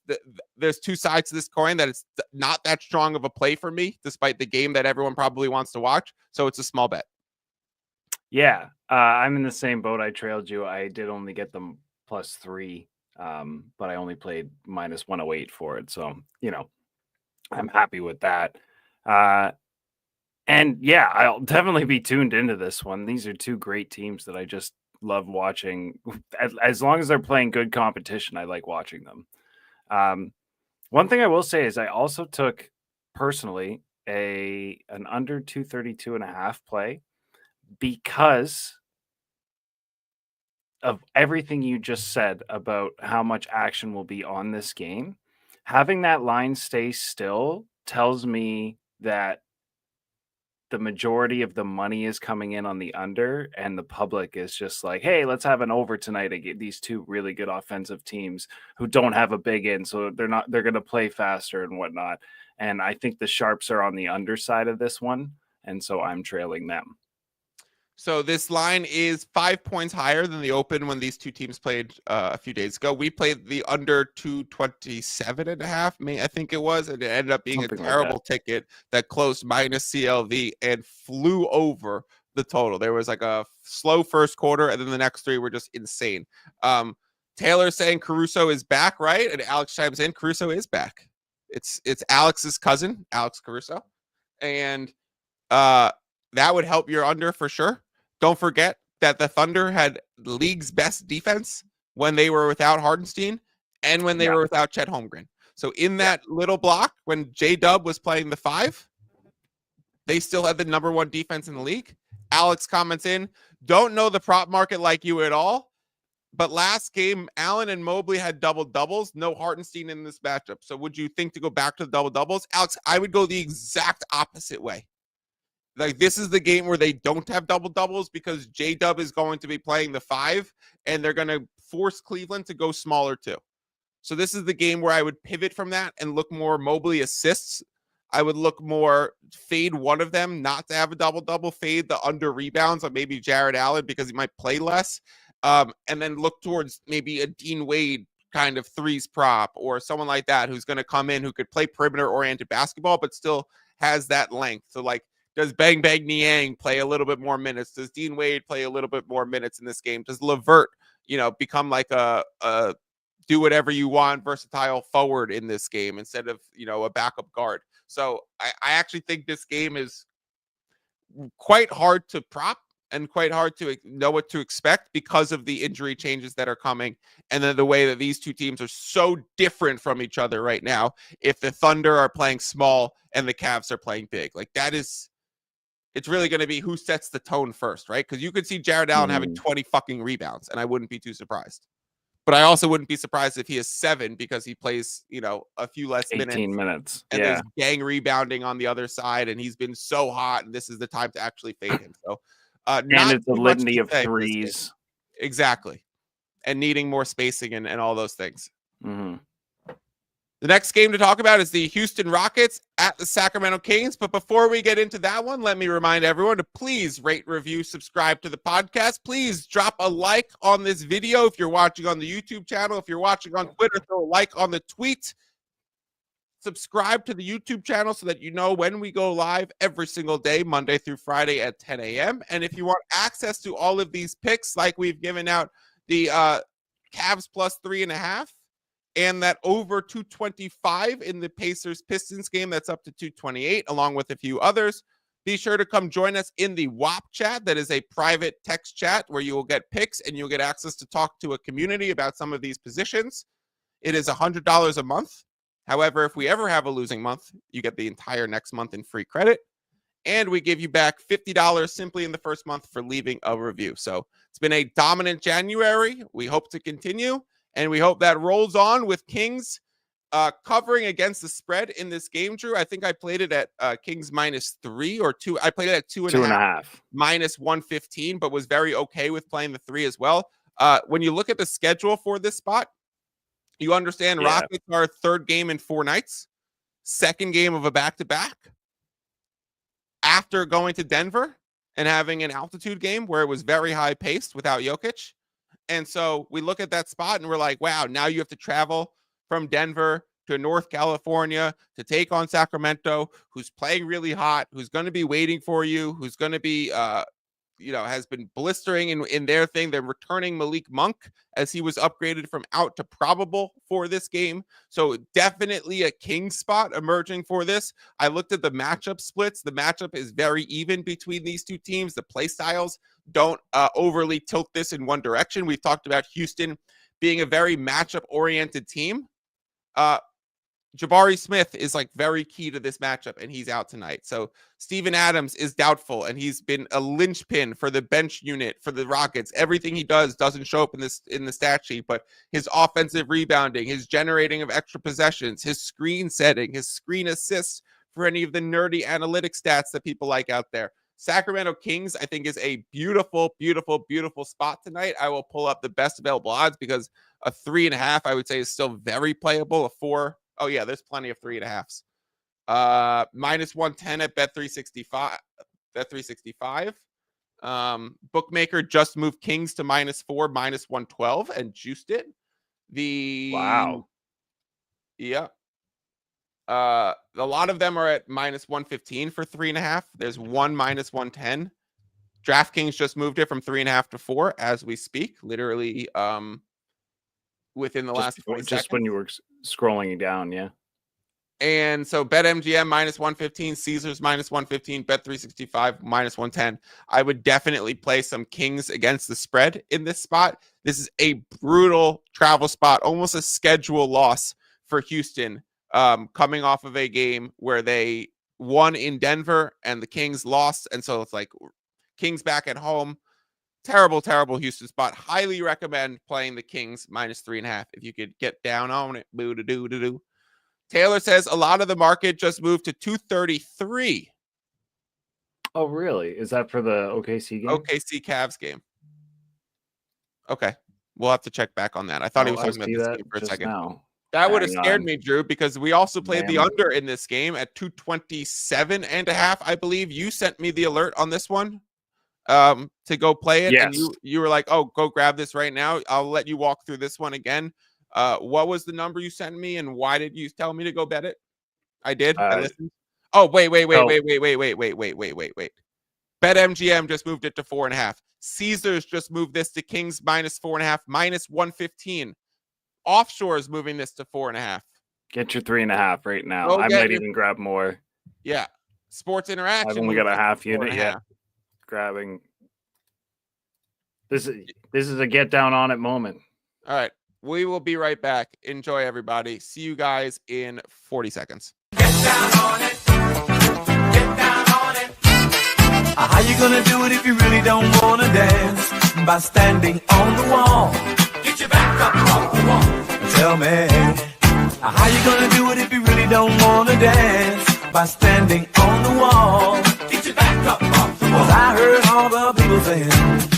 two sides to this coin that it's not that strong of a play for me, despite the game that everyone probably wants to watch. So it's a small bet.
Yeah. I'm in the same boat. I trailed you. I did only get them plus 3. But I only played minus 108 for it. So, I'm happy with that. And yeah, I'll definitely be tuned into this one. These are two great teams that I just love watching. As long as they're playing good competition, I like watching them. One thing I will say is I also took personally an under 232.5 play because of everything you just said about how much action will be on this game. Having that line stay still tells me that the majority of the money is coming in on the under and the public is just like, hey, let's have an over tonight to get these two really good offensive teams who don't have a big in. So they're going to play faster and whatnot. And I think the sharps are on the underside of this one. And so I'm trailing them.
So this line is 5 points higher than the open when these two teams played a few days ago. We played the under 227.5, I think it was, and it ended up being something a terrible ticket that closed minus CLV and flew over the total. There was like a slow first quarter, and then the next 3 were just insane. Taylor saying Caruso is back, right? And Alex chimes in, Caruso is back. It's Alex's cousin, Alex Caruso, and that would help your under for sure. Don't forget that the Thunder had the league's best defense when they were without Hartenstein and when they were without Chet Holmgren. So in that little block, when J-Dub was playing the 5, they still had the number 1 defense in the league. Alex comments in, don't know the prop market like you at all, but last game, Allen and Mobley had double-doubles. No Hartenstein in this matchup. So would you think to go back to the double-doubles? Alex, I would go the exact opposite way. Like, this is the game where they don't have double-doubles because J-Dub is going to be playing the 5, and they're going to force Cleveland to go smaller too. So this is the game where I would pivot from that and look more Mobley assists I would look more fade one of them not to have a double-double, fade the under rebounds on maybe Jared Allen because he might play less. And then look towards maybe a Dean Wade kind of threes prop or someone like that who's going to come in who could play perimeter-oriented basketball but still has that length. So, like, does Bang Bang Niang play a little bit more minutes? Does Dean Wade play a little bit more minutes in this game? Does LeVert, become like a do whatever you want versatile forward in this game instead of, a backup guard? So I actually think this game is quite hard to prop and quite hard to know what to expect because of the injury changes that are coming. And then the way that these two teams are so different from each other right now. If the Thunder are playing small and the Cavs are playing big, like it's really going to be who sets the tone first, right? Because you could see Jared Allen having 20 fucking rebounds and I wouldn't be too surprised. But I also wouldn't be surprised if he has 7 because he plays, a few less
18 minutes.
And there's gang rebounding on the other side, and he's been so hot, and this is the time to actually fade him. So,
and it's a litany of threes.
Exactly. And needing more spacing and all those things.
Mm-hmm.
The next game to talk about is the Houston Rockets at the Sacramento Kings. But before we get into that one, let me remind everyone to please rate, review, subscribe to the podcast. Please drop a like on this video if you're watching on the YouTube channel. If you're watching on Twitter, throw a like on the tweet. Subscribe to the YouTube channel so that you know when we go live every single day, Monday through Friday at 10 a.m. And if you want access to all of these picks, like we've given out the Cavs plus 3.5, and that over 225 in the Pacers-Pistons game, that's up to 228, along with a few others. Be sure to come join us in the WAP chat. That is a private text chat where you will get picks and you'll get access to talk to a community about some of these positions. It is $100 a month. However, if we ever have a losing month, you get the entire next month in free credit. And we give you back $50 simply in the first month for leaving a review. So it's been a dominant January. We hope to continue. And we hope that rolls on with Kings covering against the spread in this game, Drew. I think I played it at Kings -3 or 2. I played it at 2.5 -115, but was very okay with playing the 3 as well. When you look at the schedule for this spot, you understand Rockets are third game in 4 nights, second game of a back-to-back after going to Denver and having an altitude game where it was very high-paced without Jokic. And so we look at that spot and we're like, wow, now you have to travel from Denver to North California to take on Sacramento, who's playing really hot, who's going to be waiting for you, who's going to be, has been blistering in their thing. They're returning Malik Monk as he was upgraded from out to probable for this game. So definitely a king spot emerging for this. I looked at the matchup splits. The matchup is very even between these two teams. The play styles don't overly tilt this in one direction. We've talked about Houston being a very matchup-oriented team. Jabari Smith is like very key to this matchup, and he's out tonight. So Steven Adams is doubtful, and he's been a linchpin for the bench unit for the Rockets. Everything he does doesn't show up in the stat sheet, but his offensive rebounding, his generating of extra possessions, his screen setting, his screen assists for any of the nerdy analytic stats that people like out there. Sacramento Kings, I think, is a beautiful, beautiful, beautiful spot tonight. I will pull up the best available odds because a 3.5, I would say, is still very playable. A 4, oh yeah, there's plenty of 3.5s. -110 at Bet365. Bet365. Bookmaker just moved Kings to -4, -112, and juiced it.
Wow.
Yeah. A lot of them are at -115 for 3.5. There's one -110. DraftKings just moved it from 3.5 to 4 as we speak, literally within the last 20 seconds.
Just when you were scrolling down, yeah.
And so BetMGM -115, Caesars -115, Bet365 -110. I would definitely play some Kings against the spread in this spot. This is a brutal travel spot, almost a schedule loss for Houston, coming off of a game where they won in Denver and the Kings lost. And so it's like Kings back at home. Terrible, terrible Houston spot. Highly recommend playing the Kings -3.5 if you could get down on it. Boo-da-doo-da-doo. Taylor says a lot of the market just moved to 233.
Oh, really? Is that for the OKC game?
OKC Cavs game. Okay. We'll have to check back on that. I thought he was talking about this game for a second.
Now.
That would have
Hang
scared
on.
me, Drew, because we also played the
Damn.
under in this game at 227.5, I believe. You sent me the alert on this one to go play it, and
Yes.
you were like, "Oh, go grab this right now." I'll let you walk through this one again. What was the number you sent me, and why did you tell me to go bet it? I did. I listened. Oh, wait. BetMGM just moved it to 4.5. Caesars just moved this to Kings -4.5, -115. Offshore is moving this to 4.5.
Get your 3.5 right now.
Go
I
get
might
your-
even grab more.
Yeah. Sports Interaction.
I've only got
moved
a
it to
half unit
4.5.
yet. Grabbing. This is a get down on it moment.
All right. We will be right back. Enjoy, everybody. See you guys in 40 seconds.
Get down on it. Get down on it. How you gonna do it if you really don't wanna dance? By standing on the wall. Get your back up off the wall. Tell me, how you gonna do it if you really don't wanna dance? By standing on the wall. Get your back up off the wall. 'Cause I heard all the people saying,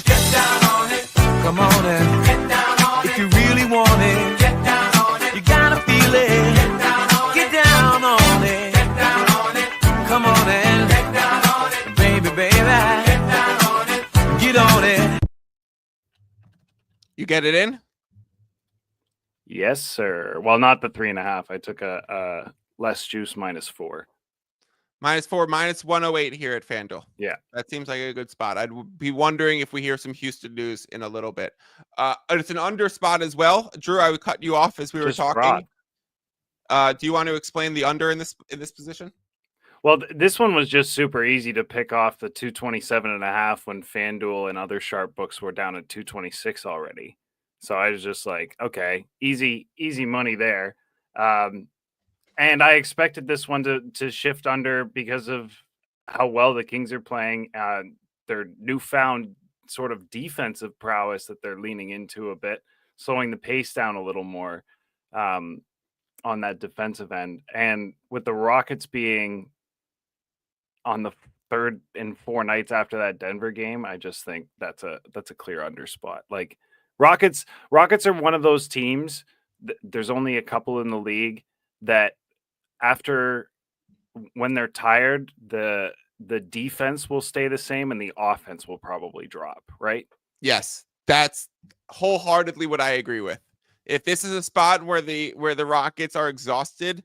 get down on it. Come on and get down on it. If you really want it, get down on it. You gotta feel it. Get down on it. Get down on it. Get down on it. Come on and get down on it. Baby, baby. Get down on it. Get on it.
You get it in?
Yes, sir. Well, not the 3.5. I took a less juice -4.
-4, -108 here at FanDuel.
Yeah.
That seems like a good spot. I'd be wondering if we hear some Houston news in a little bit. It's an under spot as well. Drew, I would cut you off as we were
Just
talking.
fraud.
Do you want to explain the under in this position?
Well, this one was just super easy to pick off the 227.5 when FanDuel and other sharp books were down at 226 already. So I was just like, okay, easy money there. And I expected this one to shift under because of how well the Kings are playing, their newfound sort of defensive prowess that they're leaning into a bit, slowing the pace down a little more on that defensive end. And with the Rockets being on the third and 4 nights after that Denver game, I just think that's a clear under spot. Like Rockets are one of those teams. There's only a couple in the league that after when they're tired, the defense will stay the same and the offense will probably drop, right?
Yes, that's wholeheartedly what I agree with. If this is a spot where the Rockets are exhausted,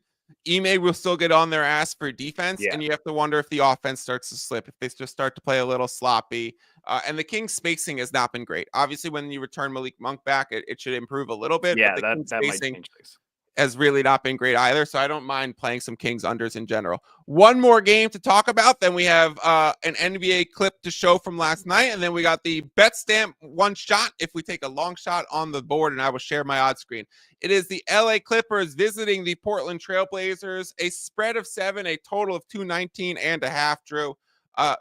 Ime will still get on their ass for defense, and you have to wonder if the offense starts to slip, if they just start to play a little sloppy. And the Kings' spacing has not been great. Obviously, when you return Malik Monk back, it should improve a little bit.
Yeah,
but the Kings'
that might
spacing
change things.
has really not been great either. So I don't mind playing some Kings unders in general. One more game to talk about. Then we have an NBA clip to show from last night. And then we got the Betstamp one shot. If we take a long shot on the board, and I will share my odds screen. It is the LA Clippers visiting the Portland Trailblazers. A spread of 7, a total of 219.5, Drew.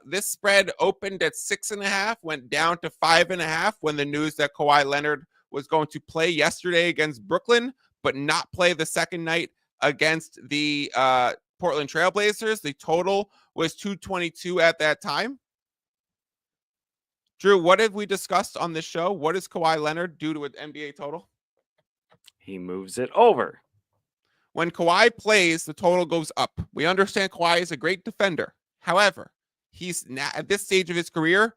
This spread opened at 6.5, went down to 5.5 when the news that Kawhi Leonard was going to play yesterday against Brooklyn, but not play the second night against the Portland Trailblazers. The total was 222 at that time. Drew, what have we discussed on this show? What does Kawhi Leonard do to an NBA total?
He moves it over.
When Kawhi plays, the total goes up. We understand Kawhi is a great defender. However, he's at this stage of his career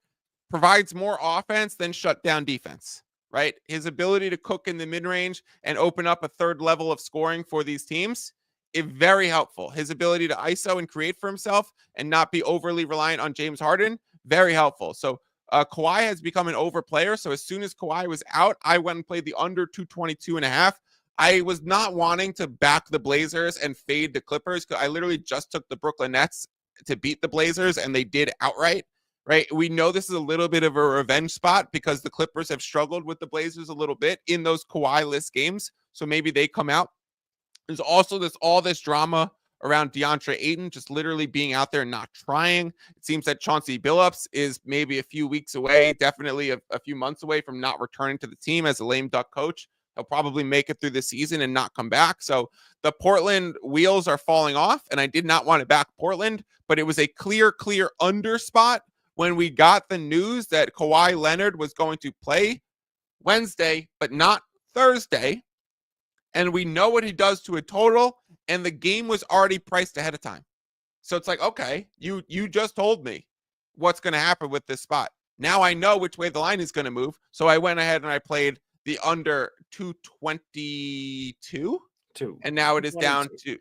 provides more offense than shutdown defense. Right? His ability to cook in the mid-range and open up a third level of scoring for these teams is very helpful. His ability to ISO and create for himself and not be overly reliant on James Harden, very helpful. So Kawhi has become an over player. So as soon as Kawhi was out, I went and played the under 222.5. I was not wanting to back the Blazers and fade the Clippers because I literally just took the Brooklyn Nets to beat the Blazers, and they did outright. Right. We know this is a little bit of a revenge spot because the Clippers have struggled with the Blazers a little bit in those Kawhi-less games. So maybe they come out. There's also all this drama around DeAndre Ayton just literally being out there and not trying. It seems that Chauncey Billups is maybe a few weeks away, definitely a few months away from not returning to the team as a lame duck coach. He'll probably make it through the season and not come back. So the Portland wheels are falling off, and I did not want to back Portland, but it was a clear under spot when we got the news that Kawhi Leonard was going to play Wednesday, but not Thursday. and we know what he does to a total, and the game was already priced ahead of time. So it's like, okay, you just told me what's going to happen with this spot. Now I know which way the line is going to move. So I went ahead and I played the under 222. And now it is down to,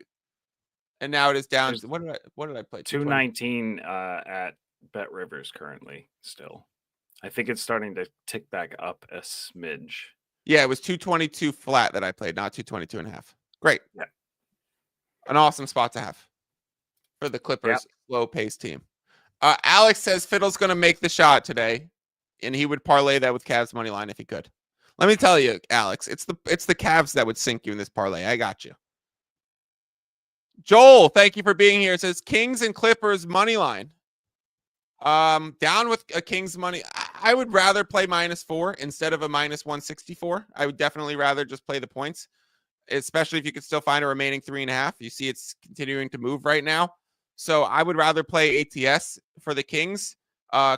and now it is down to, what did I play?
219 at Bet Rivers currently still. I think it's starting to tick back up a smidge.
Yeah, it was 222 flat that I played, not 222 and a half. Great.
Yeah.
An awesome spot to have for the Clippers low pace team. Alex says Fiddle's going to make the shot today, and he would parlay that with Cavs money line if he could. Let me tell you, Alex, it's the Cavs that would sink you in this parlay. I got you. Joel, thank you for being here. It says Kings and Clippers money line. Down with a Kings money. I would rather play -4 instead of a -164. I would definitely rather just play the points, especially if you could still find a remaining 3.5. You see it's continuing to move right now. So I would rather play ATS for the Kings.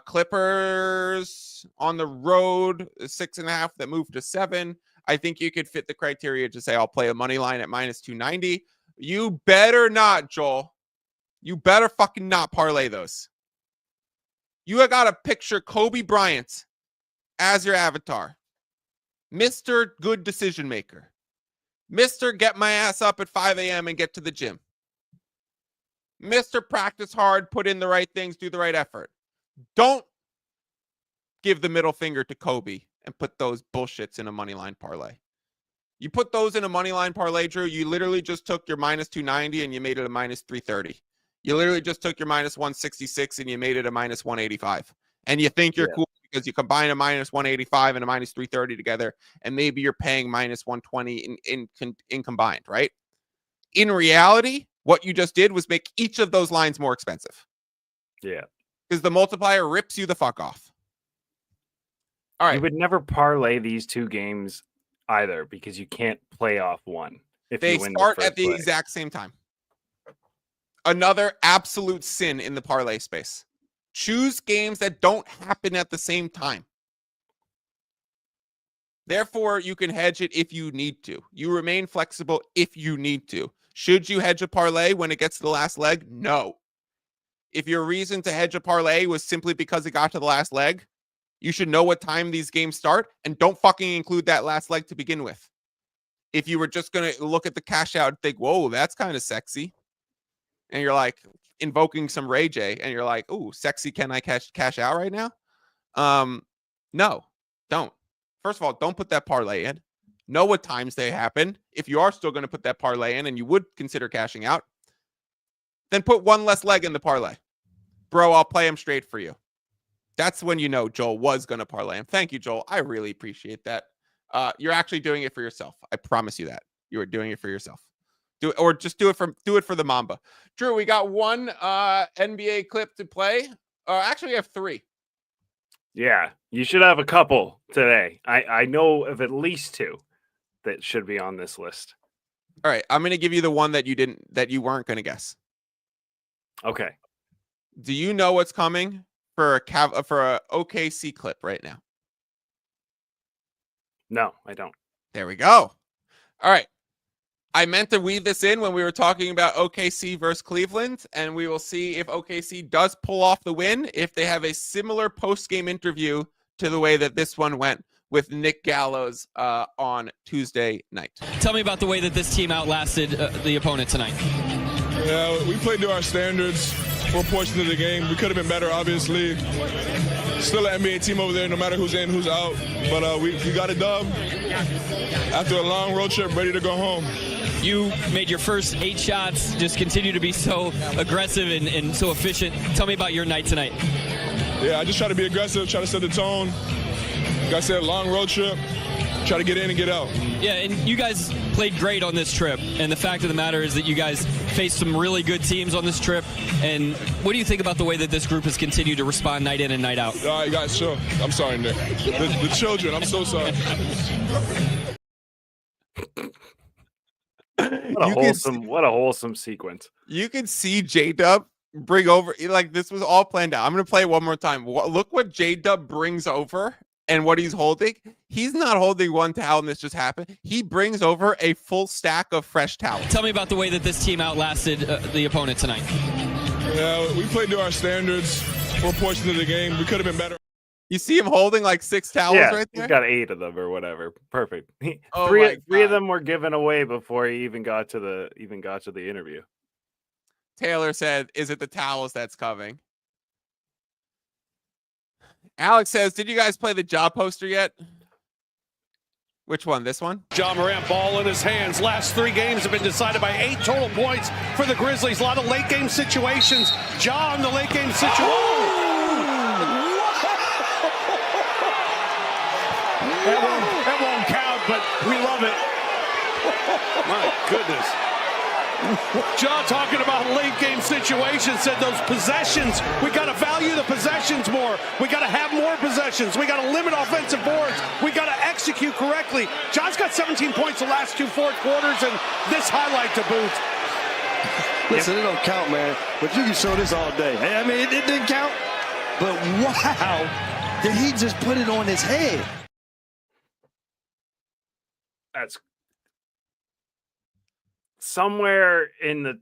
Clippers on the road, 6.5 that moved to 7. I think you could fit the criteria to say I'll play a money line at -290. You better not, Joel. You better fucking not parlay those. You got to picture Kobe Bryant as your avatar. Mr. Good Decision Maker. Mr. Get my ass up at 5 a.m. and get to the gym. Mr. Practice hard, put in the right things, do the right effort. Don't give the middle finger to Kobe and put those bullshits in a money line parlay. You put those in a money line parlay, Drew, you literally just took your -290 and you made it a -330. You literally just took your -166 and you made it a -185. And you think you're cool because you combine a -185 and a -330 together, and maybe you're paying -120 in combined, right? In reality, what you just did was make each of those lines more expensive.
Yeah.
Because the multiplier rips you the fuck off. All right.
You would never parlay these two games either because you can't play off one. If
They
you win
start
the
at the
play.
exact same time. Another absolute sin in the parlay space. Choose games that don't happen at the same time. Therefore, you can hedge it if you need to. You remain flexible if you need to. Should you hedge a parlay when it gets to the last leg? No. If your reason to hedge a parlay was simply because it got to the last leg, you should know what time these games start and don't fucking include that last leg to begin with. If you were just going to look at the cash out and think, whoa, that's kind of sexy. And you're like invoking some Ray J and you're like, ooh, sexy, can I cash out right now? No, don't. First of all, don't put that parlay in. Know what times they happen. If you are still going to put that parlay in and you would consider cashing out, then put one less leg in the parlay. Bro, I'll play him straight for you. That's when you know Joel was going to parlay him. Thank you, Joel. I really appreciate that. You're actually doing it for yourself. I promise you that. You are doing it for yourself. Do it, or just do it for the Mamba. Drew, we got one NBA clip to play. Actually, we have 3.
Yeah, you should have a couple today. I know of at least 2 that should be on this list.
All right, I'm going to give you the one that you weren't going to guess.
Okay.
Do you know what's coming for a OKC clip right now?
No, I don't.
There we go. All right. I meant to weave this in when we were talking about OKC versus Cleveland, and we will see if OKC does pull off the win, if they have a similar post-game interview to the way that this one went with Nick Gallows on Tuesday night.
Tell me about the way that this team outlasted the opponent tonight.
Yeah, we played to our standards for a portion of the game. We could have been better, obviously. Still an NBA team over there, no matter who's in, who's out. But we got a dub after a long road trip, ready to go home.
You made your first 8 shots, just continue to be so aggressive and so efficient. Tell me about your night tonight.
Yeah, I just try to be aggressive, try to set the tone. Like I said, long road trip, try to get in and get out.
Yeah, and you guys played great on this trip. And the fact of the matter is that you guys faced some really good teams on this trip. And what do you think about the way that this group has continued to respond night in and night out?
All right, guys, sure. I'm sorry, Nick. The children, I'm so sorry.
What a wholesome sequence.
You can see J-Dub bring over, like, this was all planned out. I'm going to play it one more time. Look what J-Dub brings over and what he's holding, he's not holding one towel and this just happened. He brings over a full stack of fresh towels.
Tell me about the way that this team outlasted the opponent tonight.
Yeah, we played to our standards for a portion of the game. We could have been better.
You see him holding like 6 towels
Yeah,
right
he's
there?
got 8 of them or whatever. Perfect.
Oh
three
my
of
God.
them were given away before he even got to the interview.
Taylor said, is it the towels that's coming? Alex says, did you guys play the job poster yet? Which one? This one?
Ja Morant, ball in his hands. Last 3 games have been decided by 8 total points for the Grizzlies. A lot of late game situations. Ja in the late game situation. That won't count, but we love it. My goodness. Ja talking about late game situations, said those possessions, we got to value the possessions more. We got to have more possessions. We got to limit offensive boards. We got to execute correctly. Ja's got 17 points the last 2 fourth quarters, and this highlight to boot.
Listen, it don't count, man. But you can show this all day. I mean, it didn't count. But wow, did he just put it on his head?
That's somewhere in the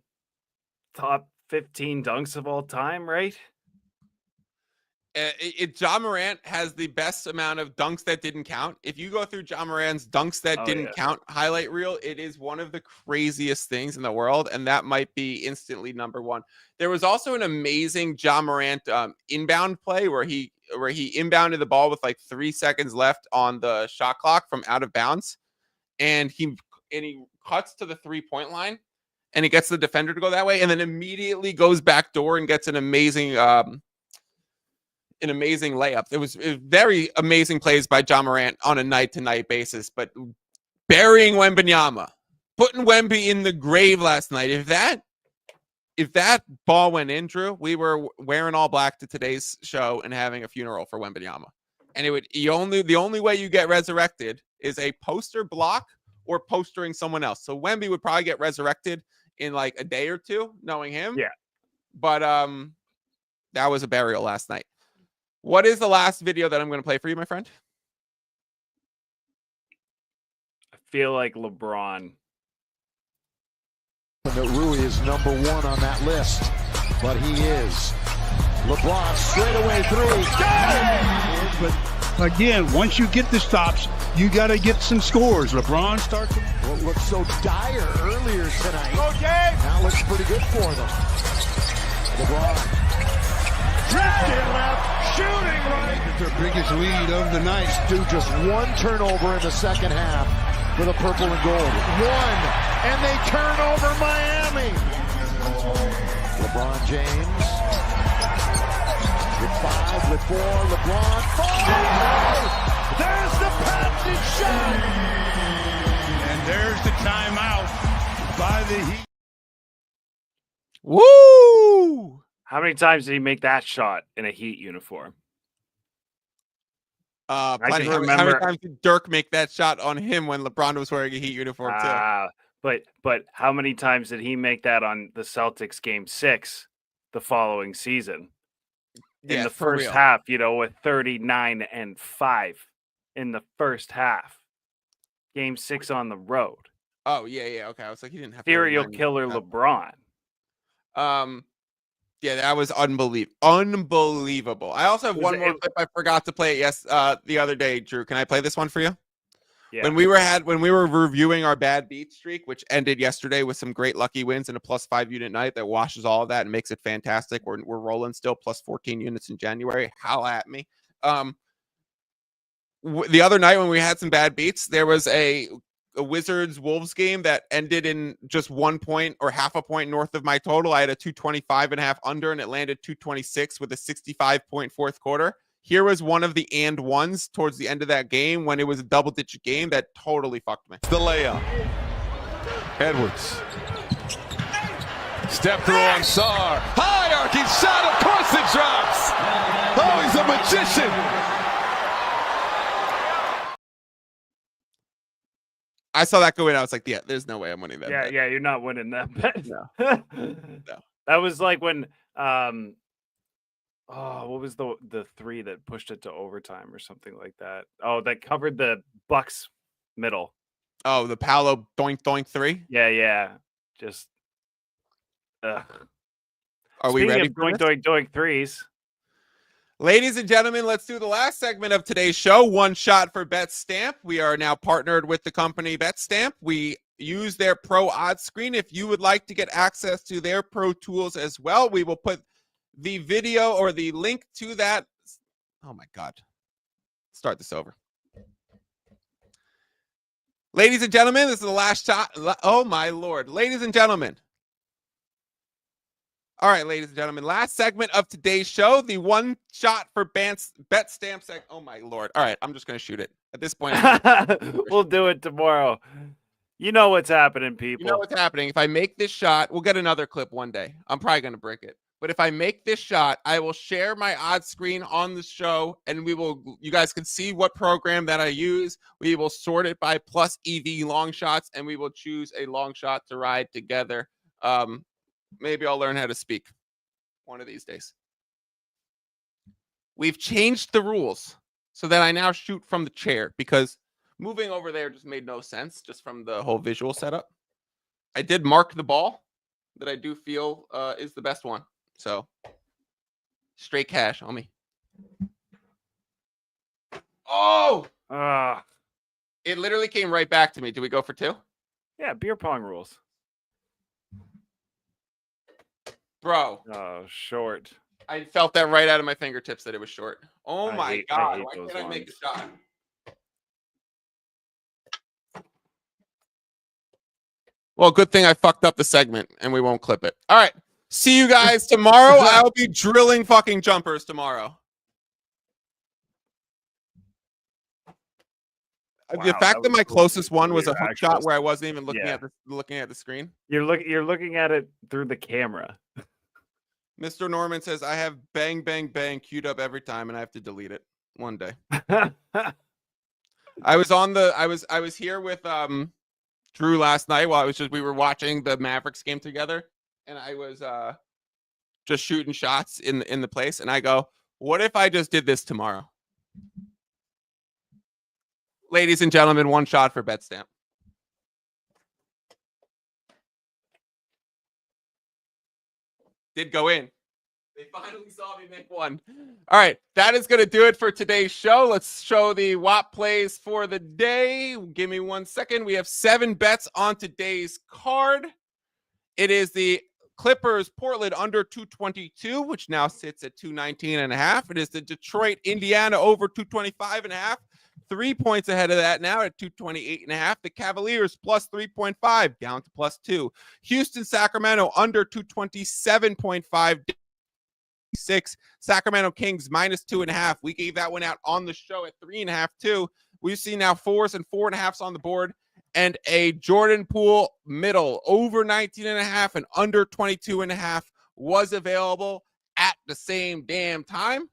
top 15 dunks of all time, right?
Ja Morant has the best amount of dunks that didn't count. If you go through Ja Morant's dunks that didn't count highlight reel, it is one of the craziest things in the world, and that might be instantly number 1. There was also an amazing Ja Morant inbound play where he inbounded the ball with like 3 seconds left on the shot clock from out of bounds, and he cuts to the 3-point line, and he gets the defender to go that way, and then immediately goes back door and gets an amazing layup. It was very amazing plays by Ja Morant on a night-to-night basis, but burying Wembanyama, putting Wemby in the grave last night. If that ball went in, Drew, we were wearing all black to today's show and having a funeral for Wembanyama. And the only way you get resurrected is a poster block or postering someone else. So Wemby would probably get resurrected in like a day or 2, knowing him.
Yeah.
But that was a burial last night. What is the last video that I'm going to play for you, my friend?
I feel like LeBron.
That Rui is number 1 on that list, but he is. LeBron straight away 3.
But again, once you get the stops, you got to get some scores. LeBron starts.
What looked so dire earlier tonight. Okay. Now looks pretty good for them. LeBron. Drifting left, shooting right.
Their biggest lead of the night.
Do just 1 turnover in the second half for the purple and gold. 1, and they turn over Miami. LeBron James with 5, with 4. LeBron 5. There's the patented shot.
And there's the timeout by the Heat.
Woo!
How many times did he make that shot in a Heat uniform?
Plenty. How many times did Dirk make that shot on him when LeBron was wearing a Heat uniform too?
But how many times did he make that on the Celtics game 6 the following season? In the first half, with 39-5 in the first half. Game 6 on the road.
Oh, yeah. Okay. I was like, he didn't have
serial killer LeBron.
Yeah, that was unbelievable. I also have one more clip I forgot to play the other day, Drew. Can I play this one for you?
Yeah.
When we were reviewing our bad beat streak, which ended yesterday with some great lucky wins and a +5 unit night that washes all of that and makes it fantastic. We're rolling still +14 units in January. Holla at me. The other night when we had some bad beats, there was a Wizards Wolves game that ended in just 1 point or half a point north of my total. I had a 225.5 under, and it landed 226 with a 65-point fourth quarter. Here was one of the and ones towards the end of that game when it was a double-digit game that totally fucked me.
The layup. Edwards. Step through on Sarr. High arcing shot. Of course it drops. Oh, he's a magician.
I saw that go in. I was like, yeah, there's no way I'm winning that.
Yeah,
bet.
yeah, you're not winning that bet.
No. No.
That was like when Oh, what was the three that pushed it to overtime or something like that? Oh, that covered the Bucks middle.
Oh, the Paolo doink doink 3.
Yeah. Just.
Are
Speaking
we ready
of
for
doink
this?
doink doink threes?
Ladies and gentlemen, let's do the last segment of today's show. One shot for Betstamp. We are now partnered with the company Betstamp. We use their pro odds screen. If you would like to get access to their pro tools as well, we will put the video or the link to that. Oh my God. Start this over. Ladies and gentlemen, this is the last shot. Oh my Lord. Ladies and gentlemen. All right, ladies and gentlemen, last segment of today's show, the one shot for Betstamp segment. Oh my Lord. All right, I'm just going to shoot it at this point.
We'll do it tomorrow. You know what's happening, people.
You know what's happening. If I make this shot, we'll get another clip one day. I'm probably going to break it. But if I make this shot, I will share my odds screen on the show, and you guys can see what program that I use. We will sort it by plus EV long shots, and we will choose a long shot to ride together. Maybe I'll learn how to speak one of these days. We've changed the rules so that I now shoot from the chair because moving over there just made no sense just from the whole visual setup. I did mark the ball that I do feel is the best one. So straight cash on me. Oh! It literally came right back to me. Do we go for 2?
Yeah, beer pong rules.
Bro.
Oh, short.
I felt that right out of my fingertips that it was short. Oh my God. Why
those
can't I make a shot? Well, good thing I fucked up the segment and we won't clip it. All right. See you guys tomorrow. I'll be drilling fucking jumpers tomorrow.
Wow,
the fact that my closest one was a hook
actual
shot where I wasn't even looking
yeah.
at the screen.
You're looking at it through the camera.
Mr. Norman says I have bang bang bang queued up every time and I have to delete it one day. I was here with Drew last night while we were watching the Mavericks game together, and I was just shooting shots in the place, and I go, what if I just did this tomorrow? Ladies and gentlemen, one shot for Betstamp. Did go in. They finally saw me make one. All right, that is going to do it for today's show. Let's show the WAP plays for the day. Give me 1 second. We have 7 bets on today's card. It is the Clippers Portland under 222, which now sits at 219.5. It is the Detroit Indiana over 225.5. 3 points ahead of that now at 228.5. The Cavaliers plus 3.5 down to plus 2. Houston Sacramento under 227.5. 6. Sacramento Kings minus 2.5. We gave that one out on the show at 3.5 too. We see now 4s and 4.5s on the board, and a Jordan Poole middle over 19.5 and under 22.5 was available at the same damn time.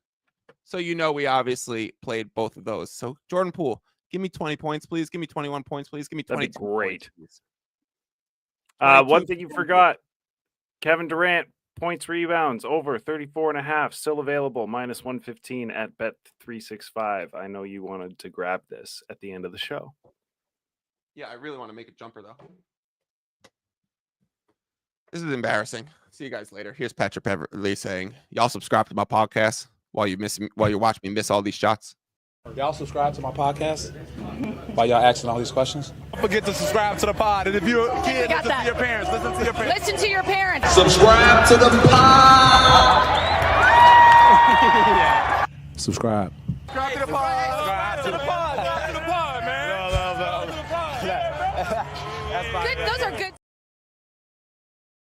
So we obviously played both of those. So Jordan Poole, give me 20 points, please. Give me 21 points, please. Give me 22.
Great.
Points,
One thing you forgot: Kevin Durant. Points, rebounds, over 34.5, still available, minus 115 at Bet365. I know you wanted to grab this at the end of the show.
Yeah, I really want to make a jumper, though. This is embarrassing. See you guys later. Here's Patrick Beverly saying, y'all subscribe to my podcast while you watch me miss all these shots.
Y'all subscribe to my podcast while y'all asking all these questions.
Don't forget to subscribe to the pod. And if you're a kid, listen to your parents. Listen to your parents.
Listen to your parents.
Subscribe to the pod.
Subscribe.
Subscribe to the pod. Subscribe to the pod. Subscribe to the pod, man.
Good, those are good.